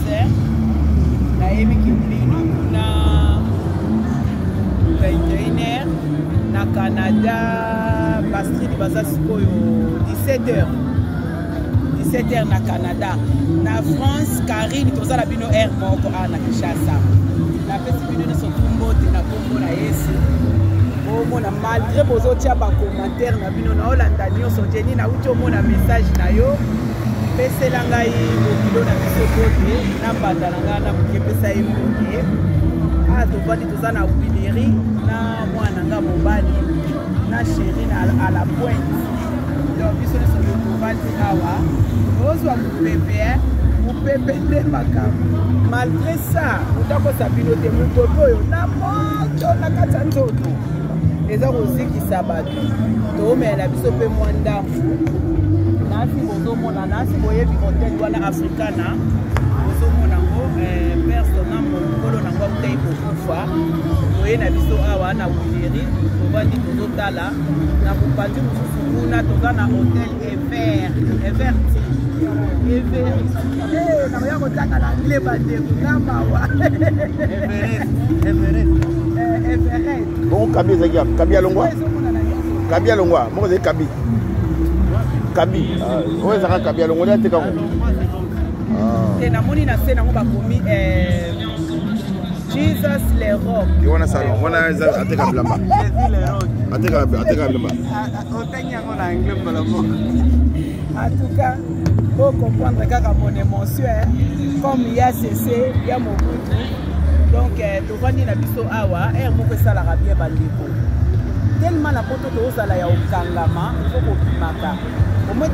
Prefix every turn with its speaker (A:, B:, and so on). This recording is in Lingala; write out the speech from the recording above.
A: 20h. Nayebi Kimlini na 21h. Na Canada, Bastille Bazasikoyo 17h. 17h na Canada. Na France, Karine, toza la bino air moko na Kinshasa. Na pesi bino ne sotumbo te na kombo na Yesu. Mona malgré bozo tia ba commentaire na bino na Olanda nyonso Jenny na uti omona message na yo. Pese la ngai bokilo na biso bote na banda na nga na mukepesa yemoke. Ah tovandi toza na Wileri na mwana nga mobali na chérie à la pointe. Donc biso ne so tovandi awa. Ozwa mupepe nde makambo. Malgré ça, utako sabino te mutoto na moto na kata nzoto. Eza kozikisa bato. Toomela biso mpe mwa ndambo. Nasi bozomona nasi boyebi hotel wana africana. Bozomona ngo persona mokolo nango utei kokufa. Toye na biso awa na Wileri. Tovandi tozotala. Na kopandi mosusu kuna toza na hotel Everti. Na moya kotanga na anglais bandeko na mawa. Everett.
B: Bon, Kabi Zagia, Kabi Alongwa. Kabi Alongwa, moi c'est Kabi. Kabi. Ouais, ça Kabi Alongwa là, t'es comment?
A: Et na moni na scène ngo ba komi Jesus le rock.
B: Tu vois ça, on a ateka blamba.
A: Jesus le rock.
B: Ateka blamba.
A: Otanya ngo na anglais blamba. En tout cas, faut comprendre kaka mon émotion comme il y a cessé, il y a mon goût. Donc, tovandi na biso awa, moko esalaka bien bandeko. Tellement na poto tozala ya okangama, il faut kopimaka. Au moins,